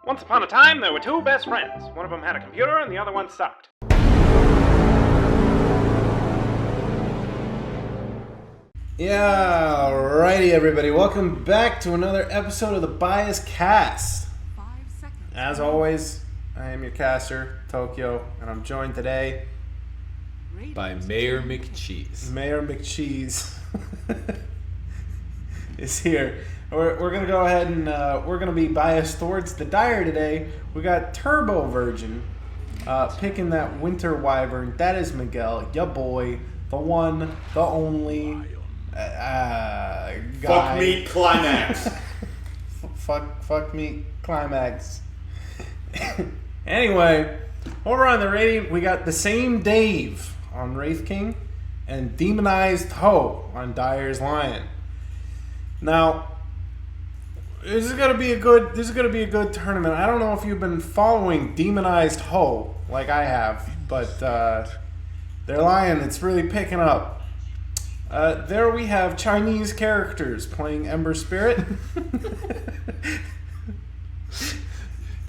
Once upon a time, there were two best friends. One of them had a computer and the other one sucked. Yeah, alrighty everybody. Welcome back to another episode of the BiasCast. As always, I am your caster, Tokyo, and I'm joined today by Mayor McCheese. Mayor McCheese is here. We're going to go ahead and we're going to be biased towards the Dire today. We got Turbo Virgin picking that Winter Wyvern. That is Miguel, ya boy, the one, the only guy. Fuck me, Climax. fuck me, Climax. Anyway, over on the Radiant, we got the same Dave on Wraith King and Demonized Ho on Dire's Lion. Now, this is gonna be a good tournament. I don't know if you've been following Demonized Ho like I have, but their Lion, it's really picking up. There we have Chinese characters playing Ember Spirit.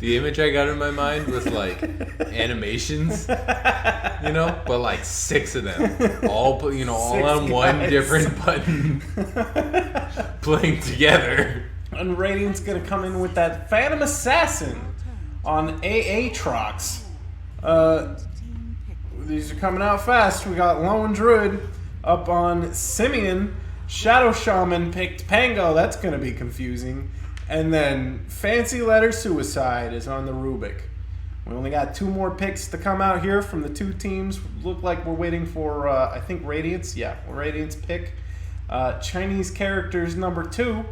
The image I got in my mind was like animations, but like 6 of them, all on one different button, playing together. And Radiant's gonna come in with that Phantom Assassin on Aatrox. These are coming out fast. We got Lone Druid up on Simeon. Shadow Shaman picked Pango. That's gonna be confusing. And then Fancy Letter Suicide is on the Rubik. We only got 2 more picks to come out here from the 2 teams. Look like we're waiting for, I think, Radiance. Yeah, Radiance pick. Chinese characters number 2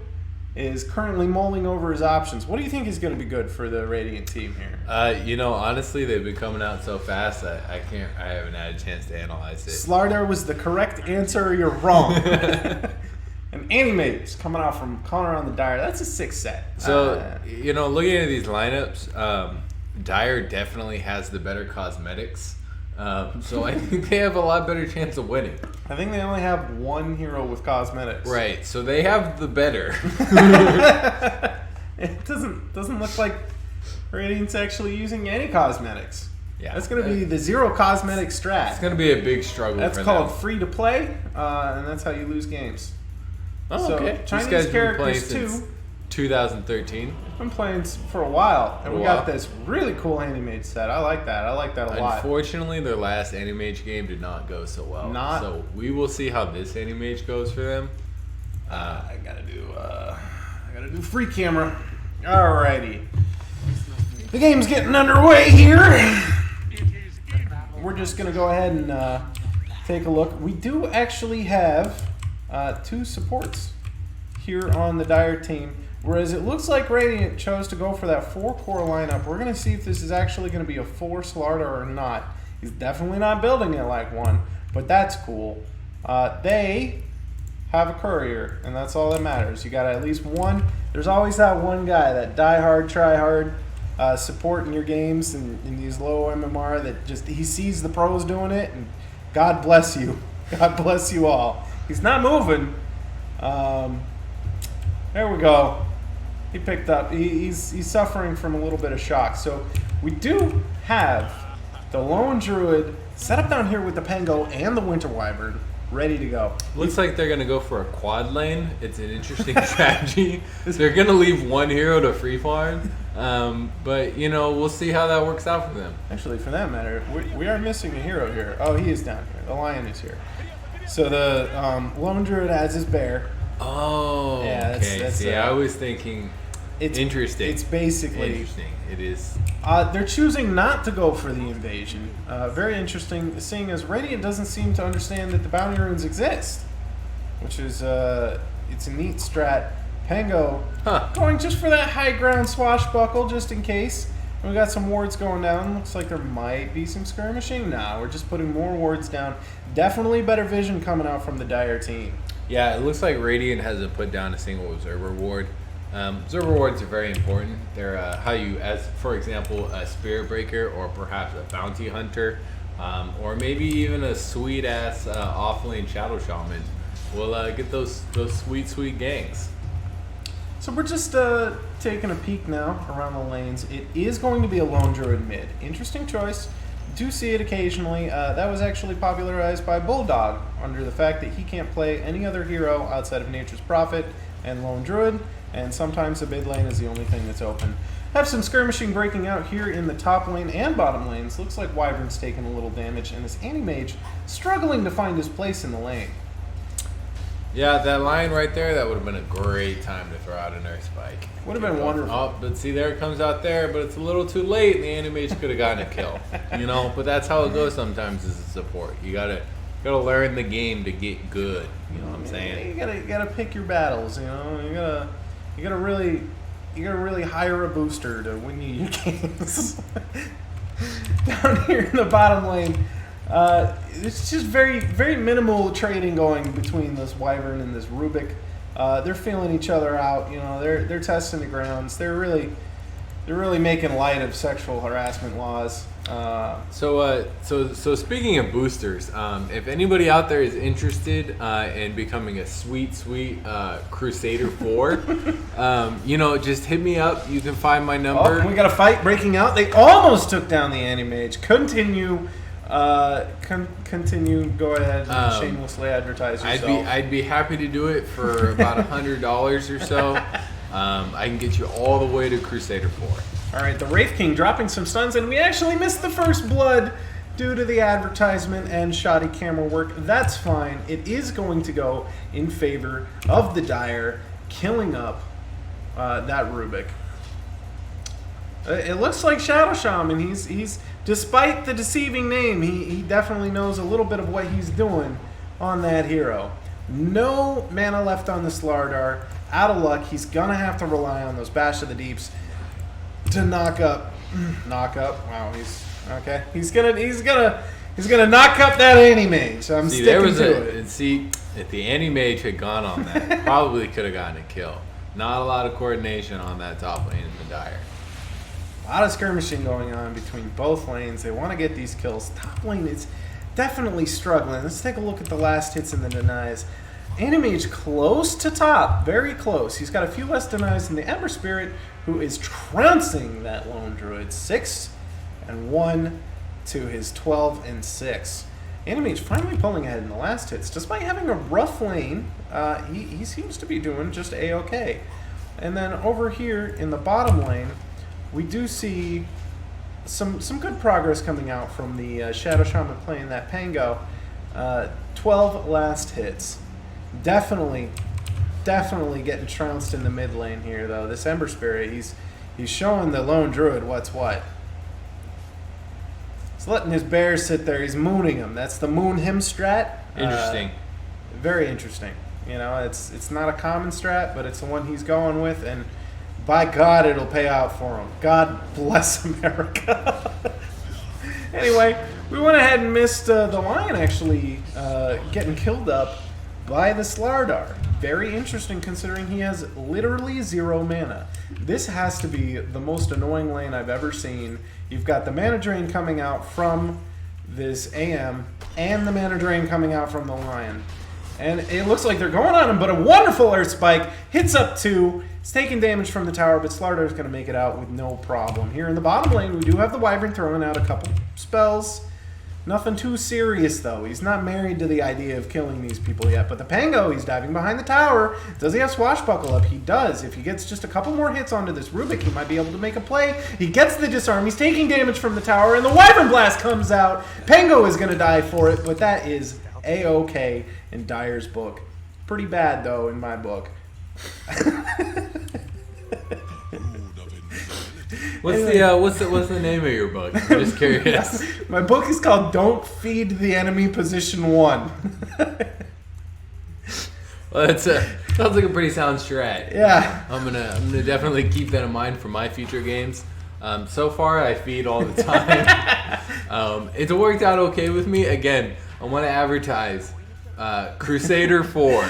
is currently mulling over his options. What do you think is going to be good for the Radiant team here? Honestly, they've been coming out so fast that I haven't had a chance to analyze it. Slardar was the correct answer. You're wrong. And Animate's coming out from Connor on the Dire. That's a 6 set. So, looking at these lineups, Dire definitely has the better cosmetics. So I think they have a lot better chance of winning. I think they only have 1 hero with cosmetics. Right, so they have the better. It doesn't look like Radiant's actually using any cosmetics. Yeah, that's going to be the 0 cosmetic strat. It's going to be a big struggle that's for called them. free to play, and that's how you lose games. Oh, so, okay. Chinese characters too. 2013. I've been playing for a while, and we got this really cool Animate set. I like that a lot. Unfortunately, their last Animage game did not go so well. So we will see how this Animage goes for them. I gotta do free camera. Alrighty. The game's getting underway here. We're just gonna go ahead and take a look. We do actually have 2 supports here on the Dire team. Whereas it looks like Radiant chose to go for that 4-core lineup. We're going to see if this is actually going to be a 4 Slardar or not. He's definitely not building it like one, but that's cool. They have a courier, and that's all that matters. You got at least one. There's always that one guy, that die-hard, try-hard support in your games and in these low MMR that just, he sees the pros doing it, and God bless you. God bless you all. He's not moving. There we go. He picked up. He's suffering from a little bit of shock. So we do have the Lone Druid set up down here with the Pango and the Winter Wyvern ready to go. Looks like they're going to go for a quad lane. It's an interesting strategy. They're going to leave 1 hero to free farm. But, we'll see how that works out for them. Actually, for that matter, we are missing a hero here. Oh, he is down here. The Lion is here. So the Lone Druid has his bear. Oh, yeah, okay. I was thinking interesting. It's basically interesting. It is. They're choosing not to go for the invasion. Very interesting, seeing as Radiant doesn't seem to understand that the bounty runes exist, which is it's a neat strat. Pango going just for that high ground swashbuckle, just in case. And we got some wards going down. Looks like there might be some skirmishing. Nah, we're just putting more wards down. Definitely better vision coming out from the Dire team. Yeah, it looks like Radiant hasn't put down a single observer ward. Observer wards are very important. They're how you, as for example, a Spirit Breaker or perhaps a Bounty Hunter, or maybe even a sweet ass off-lane Shadow Shaman will get those sweet gangs. So we're just taking a peek now around the lanes. It is going to be a lone druid mid. Interesting choice. Do see it occasionally. That was actually popularized by Bulldog under the fact that he can't play any other hero outside of Nature's Prophet and Lone Druid, and sometimes the mid lane is the only thing that's open. Have some skirmishing breaking out here in the top lane and bottom lanes. Looks like Wyvern's taking a little damage, and this Anti-Mage struggling to find his place in the lane. Yeah, that line right there, that would have been a great time to throw out an Earth Spike. Would have been wonderful. Oh, but see, there it comes out there, but it's a little too late, and the Anti-Mage could have gotten a kill. You know, but that's how it goes sometimes as a support. You gotta learn the game to get good. You know what I'm saying? You gotta pick your battles. You know, you gotta really hire a booster to win you your games. Down here in the bottom lane, it's just very, very minimal trading going between this Wyvern and this Rubik. They're feeling each other out. You know, they're testing the grounds. They're really making light of sexual harassment laws. So speaking of boosters, if anybody out there is interested in becoming a sweet Crusader 4, you know, just hit me up. You can find my number. Oh, we got a fight breaking out. They almost took down the Anti-Mage. Continue. Go ahead and shamelessly advertise yourself. I'd be happy to do it for about $100 or so. I can get you all the way to Crusader 4. All right, the Wraith King dropping some stuns, and we actually missed the first blood due to the advertisement and shoddy camera work. That's fine. It is going to go in favor of the Dire, killing up that Rubik. It looks like Shadow Shaman. He's despite the deceiving name, he definitely knows a little bit of what he's doing on that hero. No mana left on the Slardar. Out of luck. He's gonna have to rely on those Bash of the Deeps to knock up. Wow, he's okay. He's gonna knock up that Anti-Mage. So I'm sticking to it. And see, if the Anti-Mage had gone on that, probably could have gotten a kill. Not a lot of coordination on that top lane in the Dire. A lot of skirmishing going on between both lanes. They want to get these kills. Top lane is definitely struggling. Let's take a look at the last hits and the denies. Anti-Mage close to top, very close. He's got a few less denies than the Ember Spirit, who is trouncing that Lone Druid 6-1 to his 12-6. Anti-Mage finally pulling ahead in the last hits. Despite having a rough lane, he seems to be doing just A-okay. And then over here in the bottom lane, we do see some good progress coming out from the Shadow Shaman playing that Pango. 12 last hits. Definitely getting trounced in the mid lane here, though. This Ember Spirit, he's showing the Lone Druid what's what. He's letting his bears sit there. He's mooning him. That's the moon him strat. Interesting. Very interesting. You know, it's not a common strat, but it's the one he's going with, and by God, it'll pay out for him. God bless America. Anyway, we went ahead and missed the Lion actually getting killed up by the Slardar. Very interesting considering he has literally 0 mana. This has to be the most annoying lane I've ever seen. You've got the mana drain coming out from this AM and the mana drain coming out from the Lion. And it looks like they're going on him, but a wonderful Earth Spike hits up 2. It's taking damage from the tower, but Slardar is going to make it out with no problem. Here in the bottom lane, we do have the Wyvern throwing out a couple spells. Nothing too serious, though. He's not married to the idea of killing these people yet. But the Pango, he's diving behind the tower. Does he have Swashbuckle up? He does. If he gets just a couple more hits onto this Rubik, he might be able to make a play. He gets the disarm. He's taking damage from the tower, and the Wyvern Blast comes out. Pango is going to die for it, but that is A-okay in Dire's book. Pretty bad, though, in my book. What's the name of your book? I'm just curious. My book is called "Don't Feed the Enemy Position 1." Well, that sounds like a pretty sound strat. Yeah, I'm gonna definitely keep that in mind for my future games. So far, I feed all the time. It's worked out okay with me. Again, I want to advertise Crusader 4.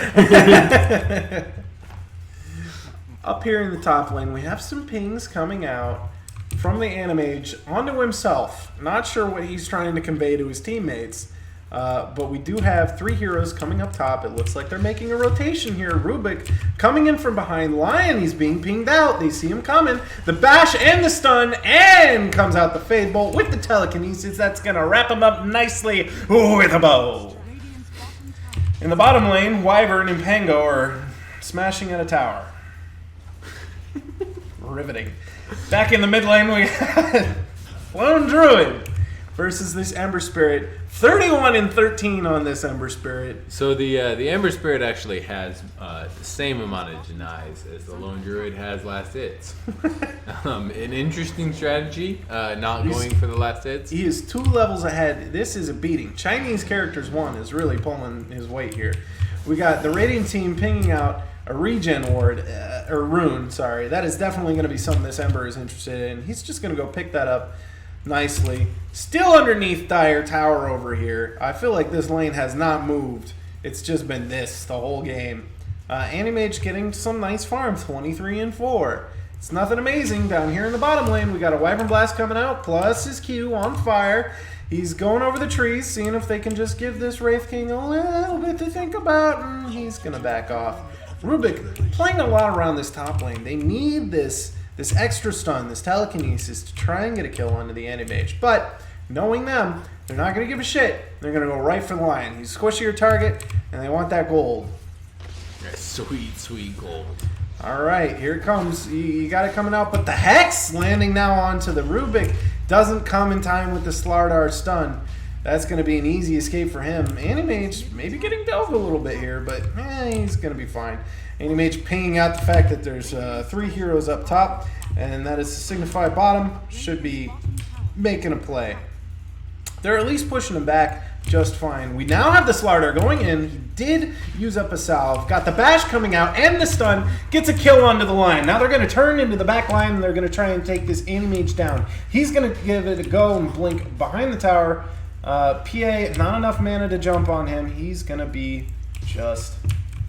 Up here in the top lane, we have some pings coming out from the Anti-Mage onto himself. Not sure what he's trying to convey to his teammates. But we do have 3 heroes coming up top. It looks like they're making a rotation here. Rubik coming in from behind. Lion, he's being pinged out. They see him coming. The bash and the stun, and comes out the Fade Bolt with the telekinesis. That's going to wrap him up nicely with a bow. In the bottom lane, Wyvern and Pango are smashing at a tower. Riveting. Back in the mid lane, we got Lone Druid versus this Ember Spirit. 31-13 on this Ember Spirit. So the Ember Spirit actually has the same amount of denies as the Lone Druid has last hits. An interesting strategy, not going for the last hits. He is 2 levels ahead. This is a beating. Chinese Characters 1 is really pulling his weight here. We got the Radiant team pinging out a regen ward, or rune, sorry. That is definitely going to be something this Ember is interested in. He's just going to go pick that up nicely. Still underneath Dire Tower over here. I feel like this lane has not moved. It's just been this the whole game. Animage getting some nice farm, 23-4. It's nothing amazing. Down here in the bottom lane, we got a Wyvern Blast coming out, plus his Q on fire. He's going over the trees, seeing if they can just give this Wraith King a little bit to think about, and he's going to back off. Rubik playing a lot around this top lane. They need this extra stun, this telekinesis to try and get a kill onto the Anti-Mage. But knowing them, they're not going to give a shit. They're going to go right for the Lion. He's squishy target, and they want that gold. That sweet, sweet gold. All right, here it comes. You got it coming out, but the Hex landing now onto the Rubik doesn't come in time with the Slardar stun. That's going to be an easy escape for him. Anti-Mage maybe getting delved a little bit here, but he's going to be fine. Anti-Mage pinging out the fact that there's 3 heroes up top, and that is the Signify bottom. Should be making a play. They're at least pushing him back just fine. We now have the Slardar going in. He did use up a salve. Got the bash coming out and the stun. Gets a kill onto the line. Now they're going to turn into the back line, and they're going to try and take this Anti-Mage down. He's going to give it a go and blink behind the tower. PA, not enough mana to jump on him. He's going to be just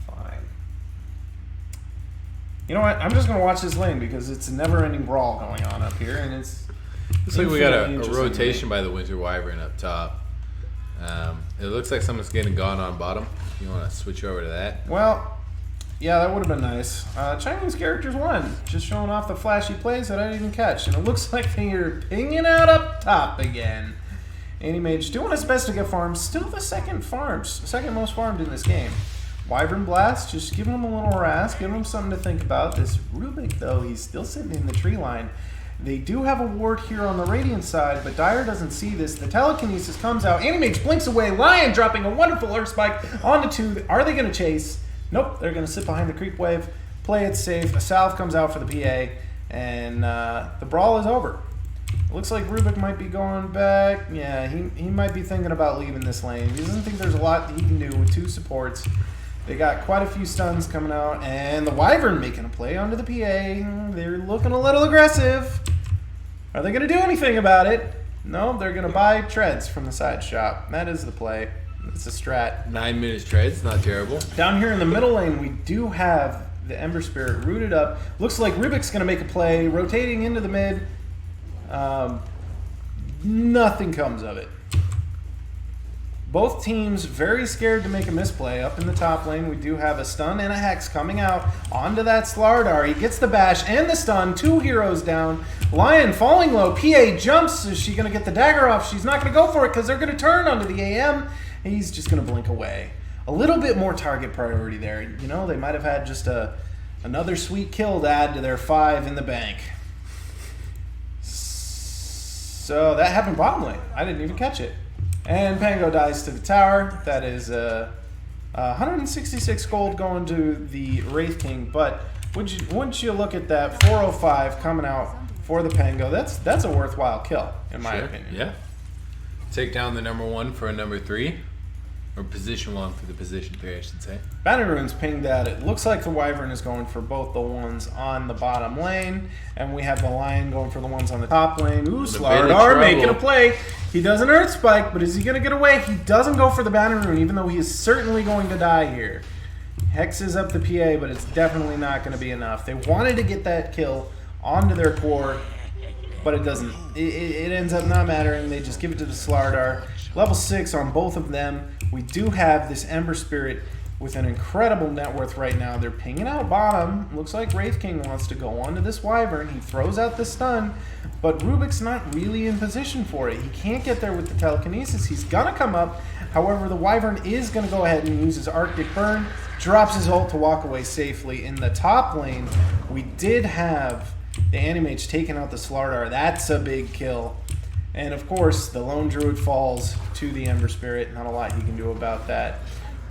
fine. You know what? I'm just going to watch this lane because it's a never-ending brawl going on up here, and it's... Looks like we got a rotation by the Winter Wyvern up top. It looks like someone's getting gone on bottom. You want to switch over to that? Well, yeah, that would have been nice. Chinese Characters 1, just showing off the flashy plays that I didn't even catch. And it looks like they're pinging out up top again. Anti-Mage doing his best to get farms. Still the second most farmed in this game. Wyvern Blast, just giving him a little harass, giving him something to think about. This Rubik, though, he's still sitting in the tree line. They do have a ward here on the Radiant side, but Dire doesn't see this. The telekinesis comes out. Anti-Mage blinks away. Lion dropping a wonderful Earth Spike onto 2. Are they going to chase? Nope. They're going to sit behind the creep wave, play it safe. A salve comes out for the PA, and the brawl is over. It looks like Rubik might be going back. Yeah, he might be thinking about leaving this lane. He doesn't think there's a lot that he can do with 2 supports. They got quite a few stuns coming out, and the Wyvern making a play onto the PA. They're looking a little aggressive. Are they going to do anything about it? No, they're going to buy treads from the side shop. That is the play. It's a strat. 9 minutes treads, not terrible. Down here in the middle lane, we do have the Ember Spirit rooted up. Looks like Rubik's going to make a play, rotating into the mid. Nothing comes of it. Both teams very scared to make a misplay. Up in the top lane, we do have a stun and a hex coming out onto that Slardar. He gets the bash and the stun. 2 heroes down. Lion falling low. PA jumps. Is she going to get the dagger off? She's not going to go for it because they're going to turn onto the AM. He's just going to blink away. A little bit more target priority there. You know, they might have had just another sweet kill to add to their 5 in the bank. So that happened bottom lane. I didn't even catch it. And Pango dies to the tower. That is 166 gold going to the Wraith King. But once you look at that 405 coming out for the Pango, that's a worthwhile kill, in my opinion. Yeah. Take down the number 1 for a number 3. Or position 1 for the position 3, I should say. Banner Rune's pinged out. It looks like the Wyvern is going for both the ones on the bottom lane. And we have the Lion going for the ones on the top lane. Ooh, Slardar making a play. He does an Earth Spike, but is he going to get away? He doesn't go for the Banner Rune, even though he is certainly going to die here. Hexes up the PA, but it's definitely not going to be enough. They wanted to get that kill onto their core. but it doesn't. It ends up not mattering. They just give it to the Slardar. Level 6 on both of them. We do have this Ember Spirit with an incredible net worth right now. They're pinging out bottom. Looks like Wraith King wants to go onto this Wyvern. He throws out the stun, but Rubik's not really in position for it. He can't get there with the telekinesis. He's going to come up. However, the Wyvern is going to go ahead and use his Arctic Burn, drops his ult to walk away safely. In the top lane, we did have the Animage taking out the Slardar. That's a big kill. And of course, the Lone Druid falls to the Ember Spirit. Not a lot he can do about that.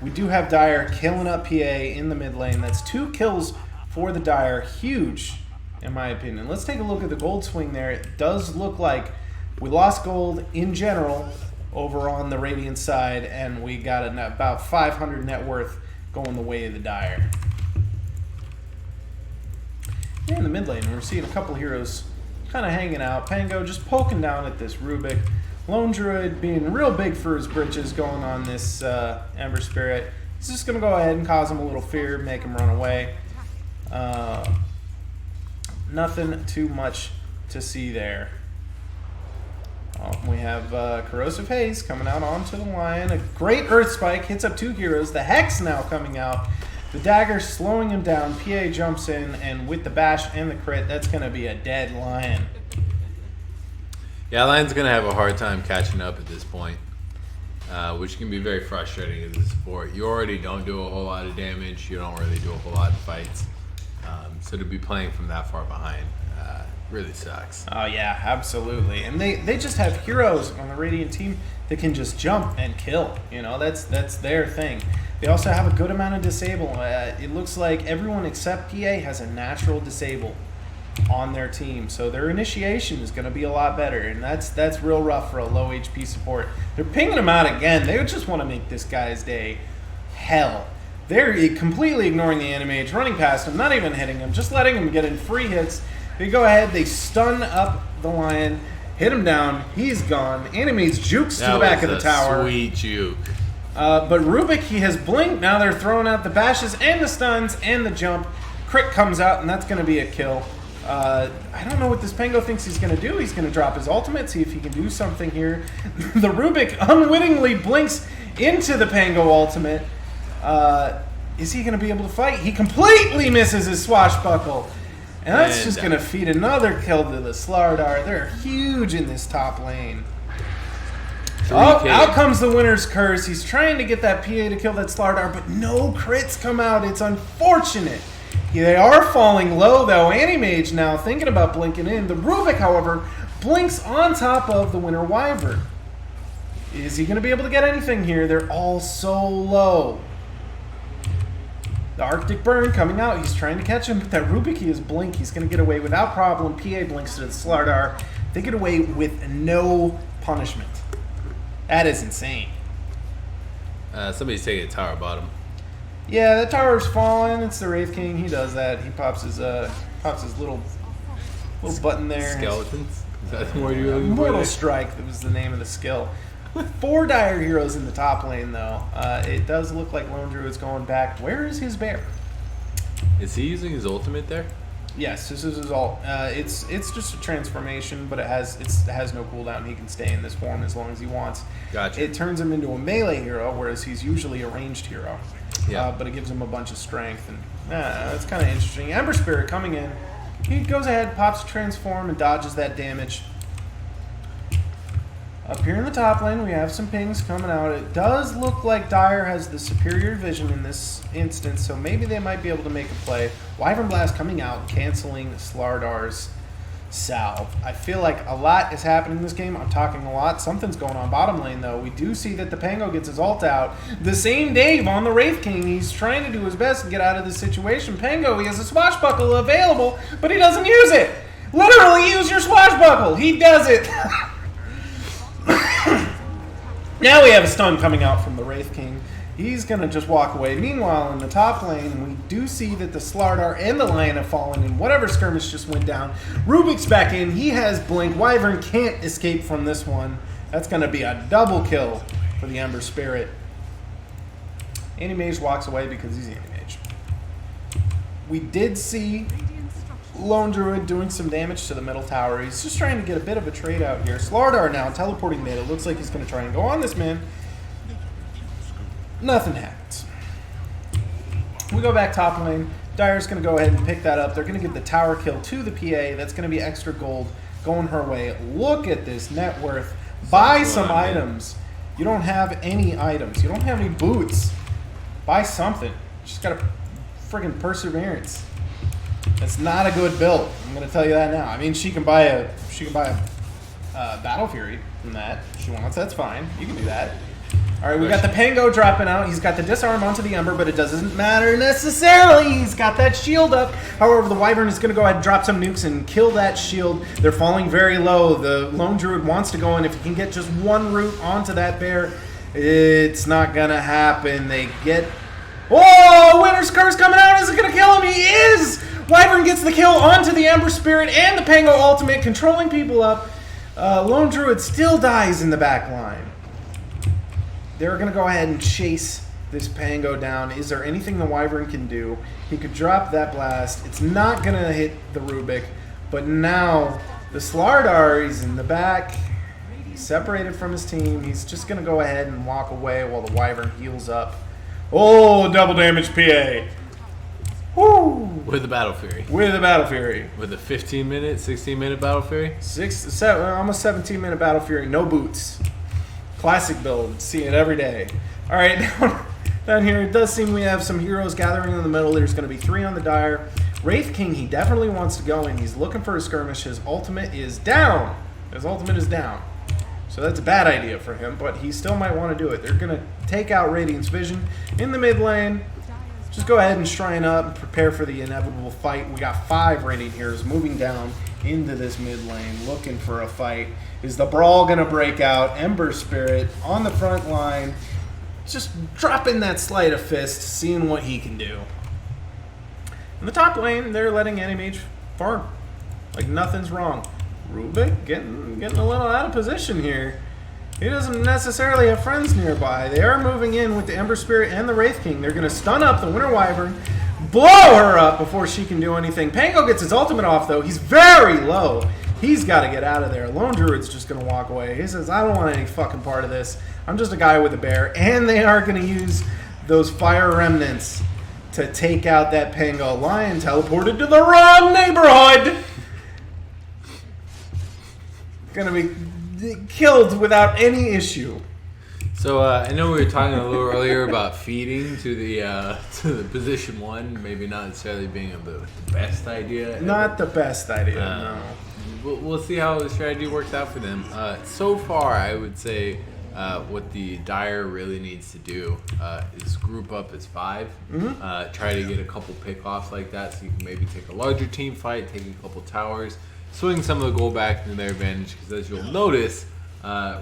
We do have Dire killing up PA in the mid lane. That's 2 kills for the Dire. Huge, in my opinion. Let's take a look at the gold swing there. It does look like we lost gold in general over on the Radiant side, and we got about 500 net worth going the way of the Dire. Yeah, in the mid lane, we're seeing a couple heroes kind of hanging out. Pango just poking down at this Rubik. Lone Druid being real big for his britches going on this Ember Spirit. He's just going to go ahead and cause him a little fear, make him run away. Nothing too much to see there. We have Corrosive Haze coming out onto the line. A great Earth Spike hits up 2 heroes. The Hex now coming out. The dagger slowing him down. PA jumps in, and with the bash and the crit, that's going to be a dead Lion. Yeah, Lion's going to have a hard time catching up at this point, which can be very frustrating as a support. You already don't do a whole lot of damage. You don't really do a whole lot of fights. So to be playing from that far behind really sucks. Oh, yeah, absolutely. And they just have heroes on the Radiant team that can just jump and kill. You know, that's their thing. They also have a good amount of disable. It looks like everyone except PA has a natural disable on their team, so their initiation is going to be a lot better, and that's real rough for a low HP support. They're pinging him out again. They just want to make this guy's day hell. They're completely ignoring the Animage, running past him, not even hitting him, just letting him get in free hits. They go ahead, they stun up the Lion, hit him down, he's gone. Animage jukes to the back of the tower. Sweet juke. But Rubik, he has blinked. Now they're throwing out the bashes and the stuns and the jump. Crit comes out, and that's going to be a kill. I don't know what this Pango thinks he's going to do. He's going to drop his ultimate, see if he can do something here. The Rubik unwittingly blinks into the Pango ultimate. Is he going to be able to fight? He completely misses his swashbuckle. And that's just going to feed another kill to the Slardar. They're huge in this top lane. Oh, out comes the winner's curse. He's trying to get that PA to kill that Slardar, but no crits come out. It's unfortunate. They are falling low, though. Animage now thinking about blinking in. The Rubik, however, blinks on top of the winner Wyvern. Is he going to be able to get anything here? They're all so low. The Arctic Burn coming out. He's trying to catch him, but that Rubik, he is blink. He's going to get away without problem. PA blinks to the Slardar. They get away with no punishment. That is insane. Somebody's taking a tower bottom. Yeah, the tower's falling. It's the Wraith King. He does that. He pops his little button there. Skeletons? Is that the word you were looking for? Mortal Strike, that was the name of the skill. 4 Dire heroes in the top lane, though. It does look like Lone Druid's going back. Where is his bear? Is he using his ultimate there? Yes, this is his ult. It's just a transformation, but it has no cooldown. He can stay in this form as long as he wants. Gotcha. It turns him into a melee hero, whereas he's usually a ranged hero. Yeah. But it gives him a bunch of strength, and that's kind of interesting. Ember Spirit coming in. He goes ahead, pops transform, and dodges that damage. Up here in the top lane, we have some pings coming out. It does look like Dire has the superior vision in this instance, so maybe they might be able to make a play. Wyvern Blast coming out, canceling Slardar's salve. I feel like a lot is happening in this game. I'm talking a lot. Something's going on bottom lane, though. We do see that the Pango gets his ult out. The same Dave on the Wraith King. He's trying to do his best to get out of this situation. Pango, he has a swashbuckle available, but he doesn't use it. Literally use your swashbuckle. He does it. Now we have a stun coming out from the Wraith King. He's going to just walk away. Meanwhile, in the top lane, we do see that the Slardar and the Lion have fallen in whatever skirmish just went down. Rubik's back in. He has Blink. Wyvern can't escape from this one. That's going to be a double kill for the Ember Spirit. Animage walks away because he's Animage. We did see Lone Druid doing some damage to the middle tower. He's just trying to get a bit of a trade out here. Slardar now teleporting mid. It looks like he's going to try and go on this man. Nothing happens. We go back top lane. Dire's going to go ahead and pick that up. They're going to give the tower kill to the PA. That's going to be extra gold going her way. Look at this net worth. Buy some items. You don't have any items. You don't have any boots. Buy something. Just got a friggin' perseverance. That's not a good build. I'm going to tell you that now. I mean, she can buy a Battle Fury from that if she wants. That's fine. You can do that. All right, we got the Pango dropping out. He's got the disarm onto the Ember, but it doesn't matter necessarily. He's got that shield up. However, the Wyvern is going to go ahead and drop some nukes and kill that shield. They're falling very low. The Lone Druid wants to go in. If he can get just one root onto that bear, it's not going to happen. They get... Oh, Winter's Curse coming out. Is it going to kill him? He is! Wyvern gets the kill onto the Ember Spirit and the Pango ultimate, controlling people up. Lone Druid still dies in the back line. They're going to go ahead and chase this Pango down. Is there anything the Wyvern can do? He could drop that blast. It's not going to hit the Rubik. But now the Slardar is in the back. He's separated from his team. He's just going to go ahead and walk away while the Wyvern heals up. Oh, double damage PA. Woo! With the Battle Fury. With the Battle Fury. With a 15-minute, 16-minute Battle Fury? Almost 17-minute Battle Fury. No boots. Classic build. See it every day. All right, down here, it does seem we have some heroes gathering in the middle. There's going to be 3 on the Dire. Wraith King, he definitely wants to go in. He's looking for a skirmish. His ultimate is down. So that's a bad idea for him, but he still might want to do it. They're going to take out Radiant's Vision in the mid lane. Just go ahead and shrine up and prepare for the inevitable fight. We got 5 Radiant heroes moving down into this mid lane, looking for a fight. Is the brawl going to break out? Ember Spirit on the front line, just dropping that sleight of fist, seeing what he can do. In the top lane, they're letting Animage farm. Like nothing's wrong. Rubik getting a little out of position here. He doesn't necessarily have friends nearby. They are moving in with the Ember Spirit and the Wraith King. They're going to stun up the Winter Wyvern, blow her up before she can do anything. Pango gets his ultimate off, though. He's very low. He's got to get out of there. Lone Druid's just going to walk away. He says, I don't want any fucking part of this. I'm just a guy with a bear. And they are going to use those fire remnants to take out that Pango. Lion teleported to the wrong neighborhood. Going to be killed without any issue. So I know we were talking a little earlier about feeding to the position 1, maybe not necessarily being the best idea. Not the best idea, no. We'll see how the strategy works out for them. So far, I would say what the Dire really needs to do is group up as 5. Try to get a couple pickoffs like that, so you can maybe take a larger team fight, take a couple towers, swing some of the gold back into their advantage, because as you'll notice,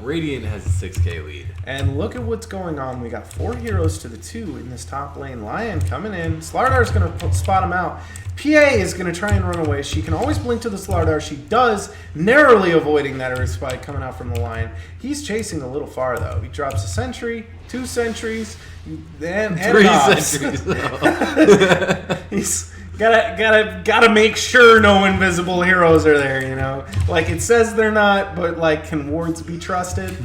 Radiant has a 6k lead. And look at what's going on. We got 4 heroes to the 2 in this top lane. Lion coming in. Slardar's going to spot him out. PA is going to try and run away. She can always blink to the Slardar. She does, narrowly avoiding that Earth Spike coming out from the Lion. He's chasing a little far, though. He drops a sentry, 2 sentries, and 3 knobs. sentries. He's gotta make sure no invisible heroes are there, you know? Like, it says they're not, but, like, can wards be trusted?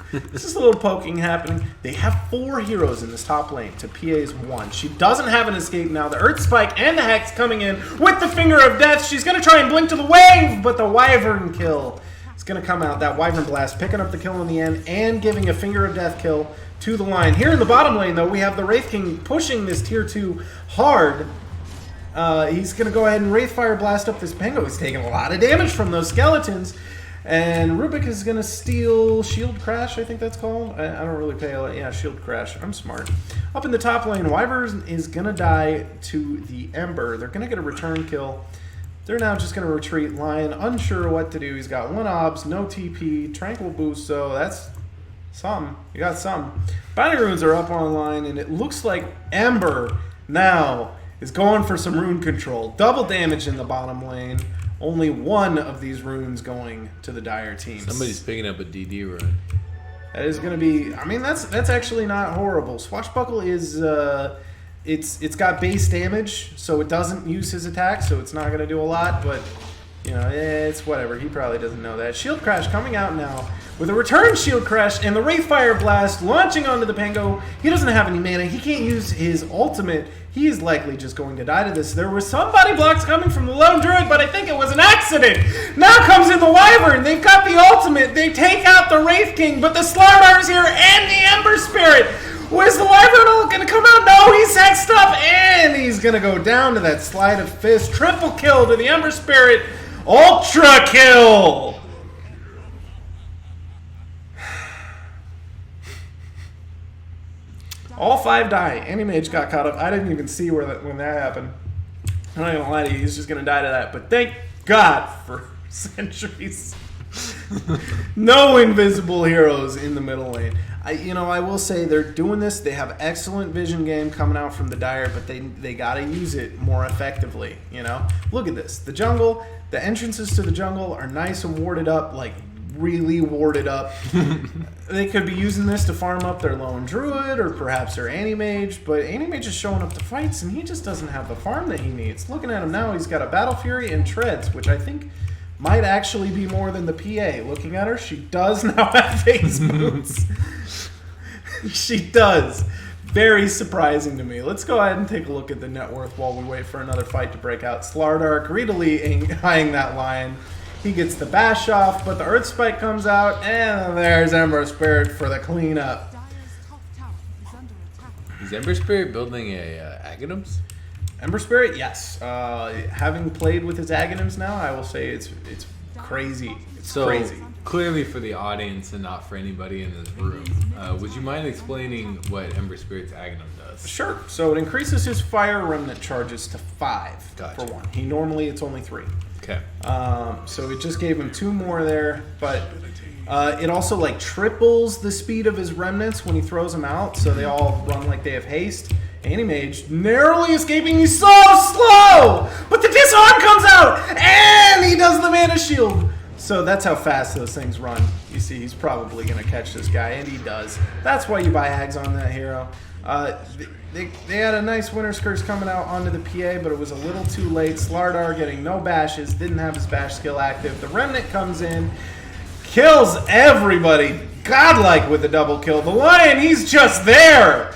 This is a little poking happening. They have 4 heroes in this top lane to PA's 1. She doesn't have an escape now. The Earth Spike and the Hex coming in with the Finger of Death. She's going to try and blink to the wave, but the Wyvern kill is going to come out. That Wyvern Blast picking up the kill in the end and giving a Finger of Death kill to the line. Here in the bottom lane, though, we have the Wraith King pushing this tier 2 hard. He's going to go ahead and Wraith Fire blast up this Pango. He's taking a lot of damage from those skeletons. And Rubik is going to steal Shield Crash, I think that's called. I don't really pay a lot. Yeah, Shield Crash. I'm smart. Up in the top lane, Wyvern is going to die to the Ember. They're going to get a return kill. They're now just going to retreat. Lion, unsure what to do. He's got 1 obs, no TP, Tranquil Boost, so that's something. You got something. Bounty Runes are up online, and it looks like Ember now is going for some rune control. Double damage in the bottom lane. Only 1 of these runes going to the Dire team. Somebody's picking up a DD rune. That is going to be... I mean, that's actually not horrible. Swashbuckle is it's got base damage, so it doesn't use his attack, so it's not going to do a lot, but, you know, it's whatever. He probably doesn't know that. Shield Crash coming out now with a return Shield Crash and the Wraithfire Blast launching onto the Pango. He doesn't have any mana. He can't use his ultimate. He is likely just going to die to this. There were some body blocks coming from the Lone Druid, but I think it was an accident. Now comes in the Wyvern. They've got the ultimate. They take out the Wraith King, but the Slardar is here and the Ember Spirit. Where's the Wyvern going to come out? No, he's hexed up, and he's going to go down to that Sleight of Fist. Triple kill to the Ember Spirit. Ultra kill. All 5 die. Anti-Mage got caught up. I didn't even see when that happened. I'm not gonna lie to you, he's just gonna die to that. But thank God for sentries. No invisible heroes in the middle lane. I will say they're doing this. They have excellent vision game coming out from the Dire, but they gotta use it more effectively. You know, look at this. The jungle, the entrances to the jungle are nice and warded up, like really warded up. They could be using this to farm up their Lone Druid or perhaps their Anti-Mage, but Anti-Mage is showing up to fights and he just doesn't have the farm that he needs. Looking at him now, he's got a Battle Fury and Treads, which I think might actually be more than the PA. Looking at her, she does now have phase boots. She does. Very surprising to me. Let's go ahead and take a look at the net worth while we wait for another fight to break out. Slardar greedily eyeing that lion. He gets the bash off, but the Earth Spike comes out, and there's Ember Spirit for the cleanup. Is Ember Spirit building a Aghanims? Ember Spirit, yes. Having played with his Aghanims now, I will say it's crazy. It's crazy. Clearly for the audience and not for anybody in this room, would you mind explaining what Ember Spirit's Aghanim does? Sure. So it increases his Fire Remnant charges to 5 Gotcha. for 1. Normally it's only 3. Okay. So it just gave him 2 more there, but it also like triples the speed of his remnants when he throws them out, so they all run like they have haste. Anti-Mage narrowly escaping. He's so slow, but the disarm comes out, and he does the mana shield. So that's how fast those things run. You see, he's probably going to catch this guy, and he does. That's why you buy Ags on that hero. They had a nice Winter's Curse coming out onto the PA, but it was a little too late. Slardar getting no bashes, didn't have his bash skill active. The Remnant comes in, kills everybody, godlike with a double kill. The Lion, he's just there.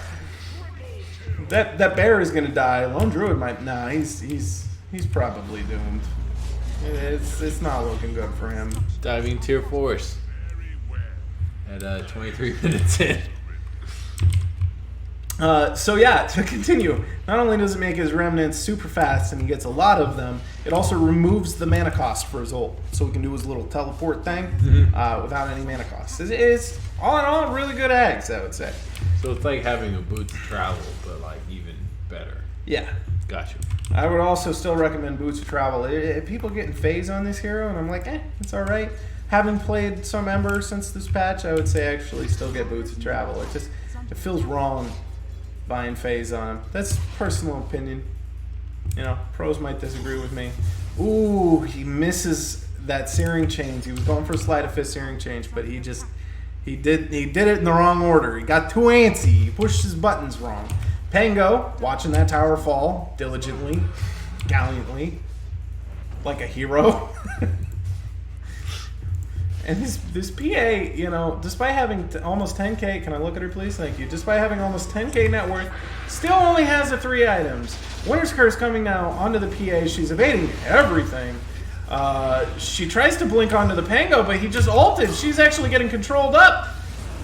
That bear is gonna die. Lone Druid might. Nah, he's probably doomed. It's not looking good for him. Diving tier force at 23 minutes in. So yeah, to continue, not only does it make his remnants super fast and he gets a lot of them, it also removes the mana cost for his ult. So he can do his little teleport thing without any mana cost. It's all in all really good Ags, I would say. So it's like having a Boots of Travel, but like even better. Yeah. Gotcha. I would also still recommend Boots of Travel. People getting phase on this hero, and I'm like, it's alright. Having played some Ember since this patch, I would say actually still get Boots of Travel. It feels wrong buying phase on him. That's personal opinion. You know, pros might disagree with me. Ooh, he misses that Searing Chains. He was going for a Sleight of Fist Searing Change, but he did it in the wrong order. He got too antsy. He pushed his buttons wrong. Pango, watching that tower fall diligently, gallantly, like a hero. And this PA, you know, despite having almost 10k, can I look at her please? Thank you. Despite having almost 10k net worth, still only has the 3 items. Winter's Curse coming now onto the PA. She's evading everything. She tries to blink onto the Pango, but he just ulted. She's actually getting controlled up.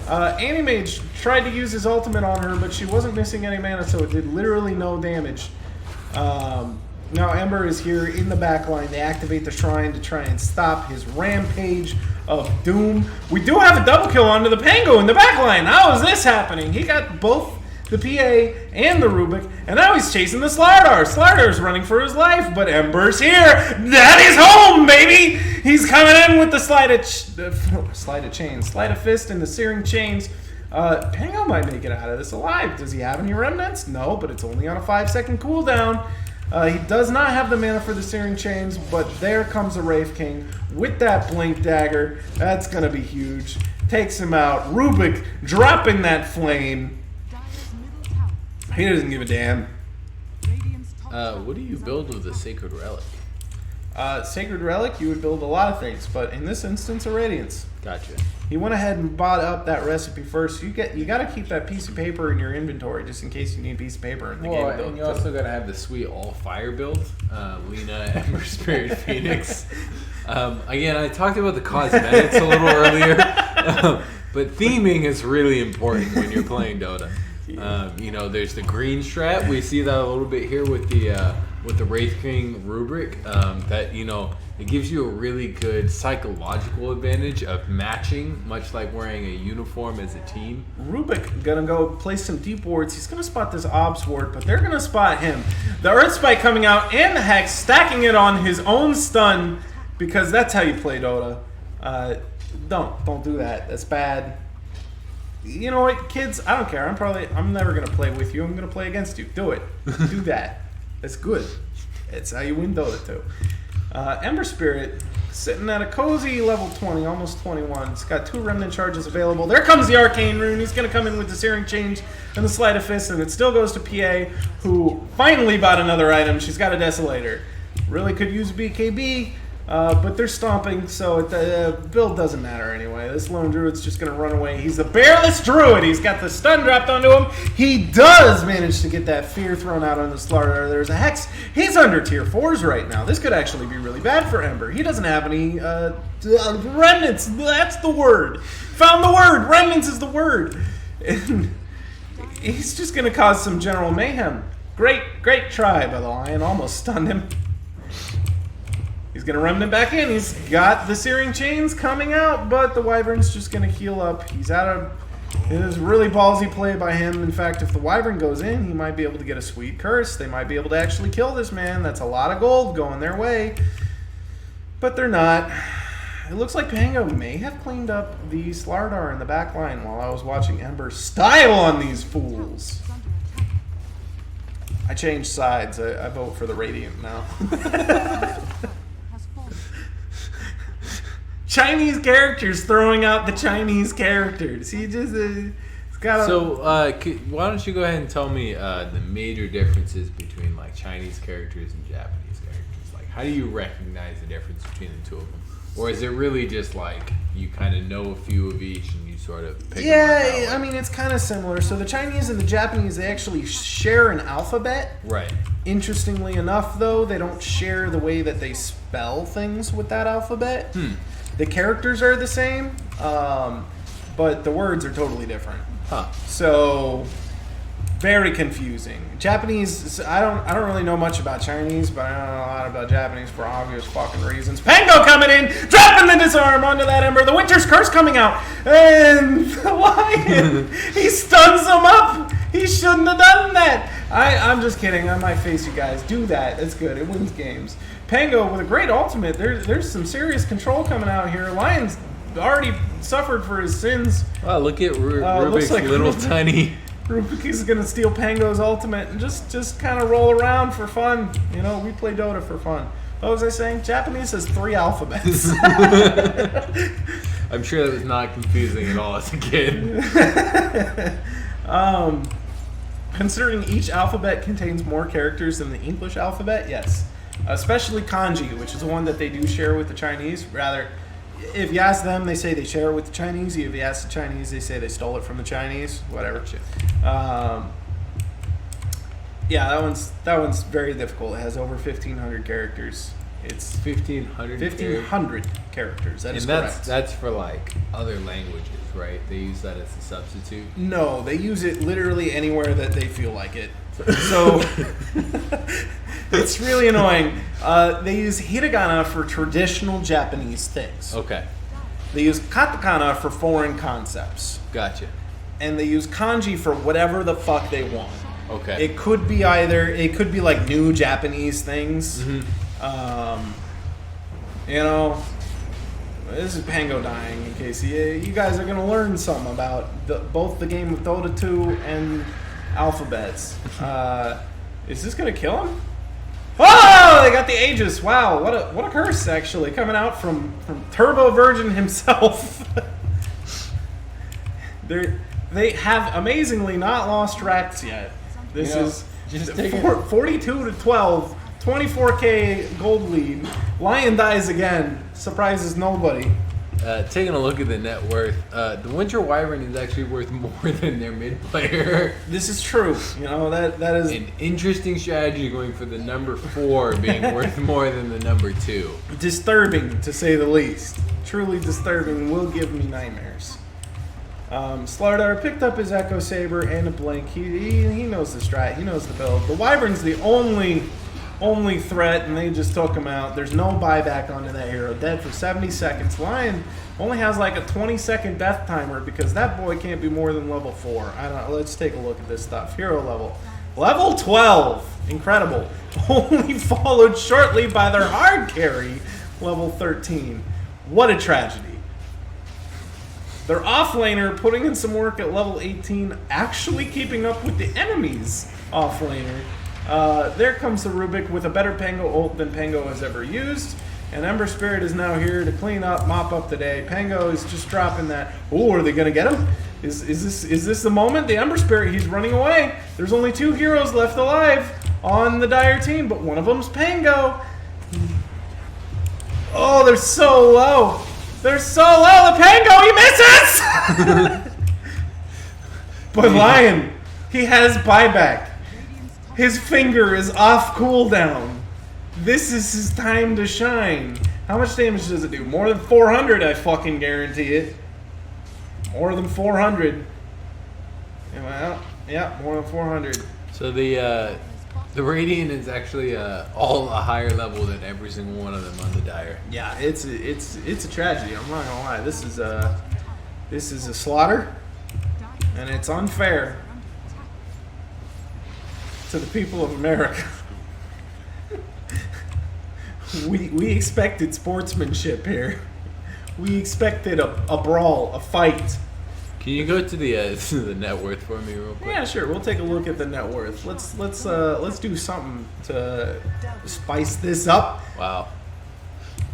Anti-Mage tried to use his ultimate on her, but she wasn't missing any mana, so it did literally no damage. Now Ember is here in the back line. They activate the Shrine to try and stop his rampage of doom. We do have a double kill onto the Pango in the back line. How is this happening? He got both the PA and the Rubik, and now he's chasing the Slardar. Slardar's running for his life, but Ember's here. That is home, baby! He's coming in with the Sleight of Fist and the Searing Chains. Pango might make it out of this alive. Does he have any remnants? No, but it's only on a 5-second cooldown. He does not have the mana for the Searing Chains, but there comes a Wraith King with that Blink Dagger. That's going to be huge. Takes him out. Rubik dropping that flame. He doesn't give a damn. What do you build with a Sacred Relic? Sacred Relic, you would build a lot of things, but in this instance, a Radiance. Gotcha. He went ahead and bought up that recipe first. You got to keep that piece of paper in your inventory just in case you need a piece of paper in the game. And you also got to have the sweet all fire build. Lena, Ember Spirit, Phoenix. Again, I talked about the cosmetics a little earlier, but theming is really important when you're playing Dota. There's the green strat. We see that a little bit here with the Wraith King rubric. That it gives you a really good psychological advantage of matching, much like wearing a uniform as a team. Rubik gonna go place some deep wards. He's gonna spot this Ops ward, but they're gonna spot him. The Earth Spike coming out and the Hex, stacking it on his own stun, because that's how you play Dota. Don't do that. That's bad. You know what, kids? I don't care. I'm never gonna play with you. I'm gonna play against you. Do it. Do that. It's good. It's how you win Dota 2. Ember Spirit sitting at a cozy level 20, almost 21. It's got 2 Remnant charges available. There comes the Arcane Rune. He's going to come in with the Searing Change and the Sleight of Fist, and it still goes to PA, who finally bought another item. She's got a Desolator. Really could use BKB, but they're stomping, so the build doesn't matter anyway. This Lone Druid's just going to run away. He's a Bearless Druid. He's got the stun dropped onto him. He does manage to get that fear thrown out on the Slardar. There's a Hex. He's under tier 4s right now. This could actually be really bad for Ember. He doesn't have any remnants. That's the word. Found the word. Remnants is the word. And he's just going to cause some general mayhem. Great try by the Lion. Almost stunned him. He's going to Remnant back in. He's got the Searing Chains coming out, but the Wyvern's just going to heal up. He's out of... It is really ballsy play by him. In fact, if the Wyvern goes in, he might be able to get a sweet curse. They might be able to actually kill this man. That's a lot of gold going their way. But they're not. It looks like Pango may have cleaned up the Slardar in the back line while I was watching Ember style on these fools. I changed sides. I vote for the Radiant now. Chinese characters throwing out the Chinese characters. He just got. So why don't you go ahead and tell me the major differences between like Chinese characters and Japanese characters? Like, how do you recognize the difference between the two of them, or is it really just like you kind of know a few of each and you sort of pick them up that way? I mean it's kind of similar. So the Chinese and the Japanese, they actually share an alphabet. Right. Interestingly enough, though, they don't share the way that they spell things with that alphabet. The characters are the same, but the words are totally different. Huh. So, very confusing. Japanese, I don't really know much about Chinese, but I know a lot about Japanese for obvious fucking reasons. Pango coming in, dropping the disarm onto that Ember. The Winter's Curse coming out, and the Lion, he stuns him up. He shouldn't have done that. I'm just kidding. I might face you guys. Do that. It's good. It wins games. Pango with a great ultimate. There's some serious control coming out here. Lion's already suffered for his sins. Wow, look at Rubik's like little tiny. Rubik is going to steal Pango's ultimate and just kind of roll around for fun. You know, we play Dota for fun. What was I saying? Japanese has 3 alphabets. I'm sure that was not confusing at all as a kid. Considering each alphabet contains more characters than the English alphabet, yes. Especially kanji, which is the one that they do share with the Chinese. Rather, if you ask them, they say they share it with the Chinese. If you ask the Chinese, they say they stole it from the Chinese. Whatever. Yeah, that one's very difficult. It has over 1,500 characters. It's 1,500 characters. That is correct. correct. That's for like other languages, right? They use that as a substitute. No, they use it literally anywhere that they feel like it. So it's really annoying. They use hiragana for traditional Japanese things. Okay. They use katakana for foreign concepts. Gotcha. And they use kanji for whatever the fuck they want. Okay. It could be like new Japanese things. You know, this is Pango dying in case you guys are going to learn something about both the game of Dota 2 and alphabets. Is this going to kill him? Oh, they got the Aegis. Wow, what a curse actually coming out from Turbo Virgin himself. They have amazingly not lost Racks yet. This Just take it. 42 to 12, 24K gold lead. Lion dies again, surprises nobody. Taking a look at the net worth, the Winter Wyvern is actually worth more than their mid player. This is true. You know, that is An interesting strategy going for the number 4 being worth more than the number 2. disturbing, to say the least. Truly disturbing, will give me nightmares. Slardar picked up his Echo Saber and a Blink. He knows the strat, he knows the build. The Wyvern's the only threat, and they just took him out. There's no buyback onto that hero. Dead for 70 seconds. Lion only has like a 20-second death timer because that boy can't be more than level 4. I don't know. Let's take a look at this stuff. Hero level. Level 12. Incredible. Only followed shortly by their hard carry, level 13. What a tragedy. Their offlaner putting in some work at level 18, actually keeping up with the enemy's offlaner. There comes the Rubik with a better Pango ult than Pango has ever used. And Ember Spirit is now here to clean up, mop up the day. Pango is just dropping that. Oh, are they going to get him? Is this the moment? The Ember Spirit, he's running away. There's only 2 heroes left alive on the Dire team, but one of them's Pango. Oh, they're so low. They're so low. The Pango, he misses! But Lion, he has buyback. His finger is off cooldown. This is his time to shine. How much damage does it do? More than 400, I fucking guarantee it. More than 400. Well, yeah, more than 400. So the Radiant is actually all a higher level than every single one of them on the Dire. Yeah, it's a tragedy. I'm not gonna lie. This is a slaughter, and it's unfair to the people of America. We expected sportsmanship here. We expected a brawl, a fight. Can you go to the net worth for me real quick? Yeah, sure. We'll take a look at the net worth. Let's do something to spice this up. Wow.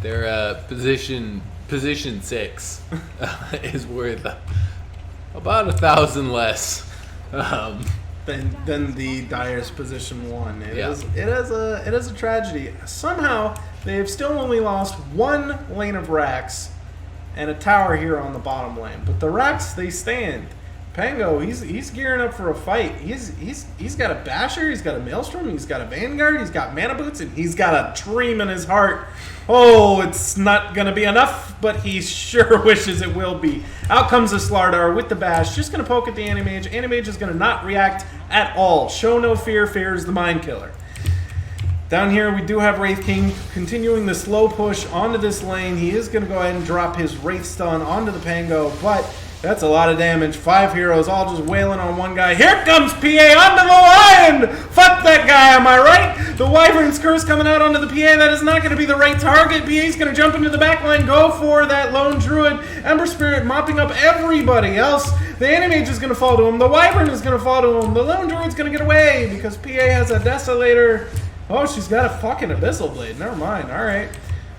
Their position 6 is worth about 1,000 less. Than the Dire's position 1. It Yeah. is a tragedy. Somehow they have still only lost 1 lane of racks and a tower here on the bottom lane. But the racks, they stand. Pango, he's gearing up for a fight. He's got a Basher, he's got a Maelstrom, he's got a Vanguard, he's got Mana Boots, and he's got a dream in his heart. Oh, it's not gonna be enough, but he sure wishes it will be. Out comes the Slardar with the Bash, just gonna poke at the Animage. Animage is gonna not react at all. Show no fear, fear is the mind killer. Down here we do have Wraith King continuing the slow push onto this lane. He is gonna go ahead and drop his Wraith Stun onto the Pango, but that's a lot of damage. 5 heroes all just wailing on one guy. Here comes PA onto the Lion! Fuck that guy, am I right? The Wyvern's Curse coming out onto the PA. That is not going to be the right target. PA's going to jump into the back line, go for that Lone Druid. Ember Spirit mopping up everybody else. The Animage is going to fall to him. The Wyvern is going to fall to him. The Lone Druid's going to get away because PA has a Desolator. Oh, she's got a fucking Abyssal Blade. Never mind. All right.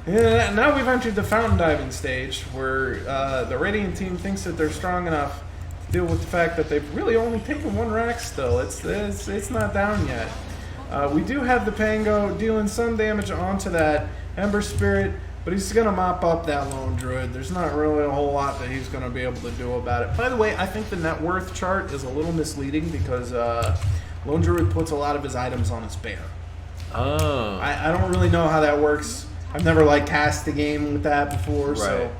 Yeah, now we've entered the fountain diving stage where the Radiant team thinks that they're strong enough to deal with the fact that they've really only taken 1 rack still. It's not down yet. We do have the Pango dealing some damage onto that Ember Spirit, but he's going to mop up that Lone Druid. There's not really a whole lot that he's going to be able to do about it. By the way, I think the net worth chart is a little misleading because Lone Druid puts a lot of his items on his bear. Oh. I don't really know how that works. I've never cast the game with that before, so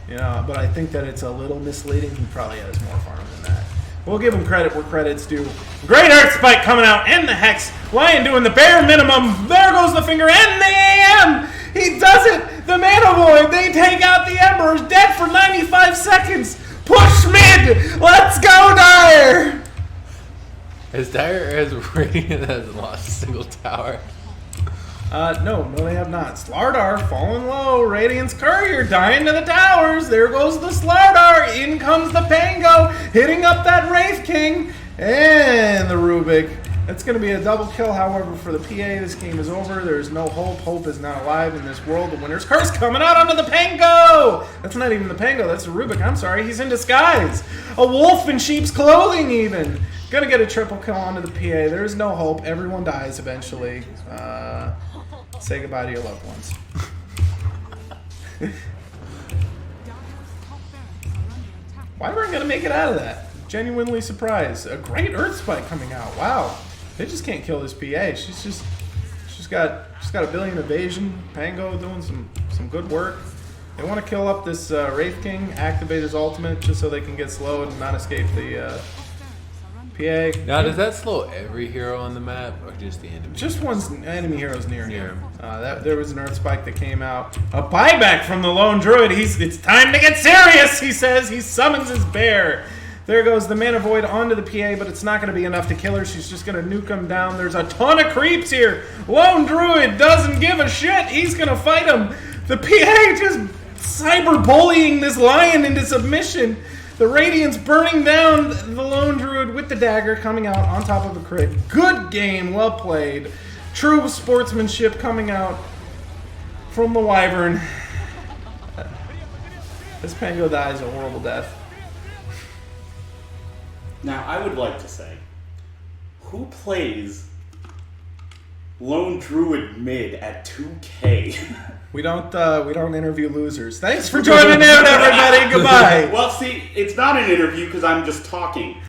but I think that it's a little misleading. He probably has more farm than that. We'll give him credit where credit's due. Great Earth Spike coming out, and the Hex. Lion doing the bare minimum. There goes the finger, and the AM. He does it. The Mana Void. They take out the Embers. Dead for 95 seconds. Push mid. Let's go, Dire. Has Radiant hasn't lost a single tower. No, they have not. Slardar falling low. Radiant's Courier dying to the towers. There goes the Slardar. In comes the Pango, hitting up that Wraith King. And the Rubik. It's going to be a double kill, however, for the PA. This game is over. There's no hope. Hope is not alive in this world. The Winter's Curse coming out onto the Pango. That's not even the Pango. That's the Rubik. I'm sorry. He's in disguise. A wolf in sheep's clothing, even. Gonna get a triple kill onto the PA. There's no hope. Everyone dies eventually. Say goodbye to your loved ones. Wyvern gonna make it out of that. Genuinely surprised. A great Earth Spike coming out. Wow. They just can't kill this PA. She's got a billion evasion. Pango doing some good work. They want to kill up this Wraith King, activate his ultimate just so they can get slowed and not escape the PA. Now, does that slow every hero on the map or just the enemy? Just one enemy hero's near him. There was an Earth Spike that came out. A buyback from the lone druid. It's time to get serious, he says. He summons his bear. There goes the Mana Void onto the PA, but it's not going to be enough to kill her. She's just going to nuke him down. There's a ton of creeps here. Lone druid doesn't give a shit. He's going to fight him. The PA just cyberbullying this lion into submission. The Radiant's burning down the lone druid with the dagger coming out on top of a crit. Good game, well played. True sportsmanship coming out from the Wyvern. This Pango dies a horrible death. Now, I would like to say, who plays Lone Druid mid at 2K? We don't interview losers. Thanks for joining in, everybody. Goodbye. Well, see, it's not an interview because I'm just talking.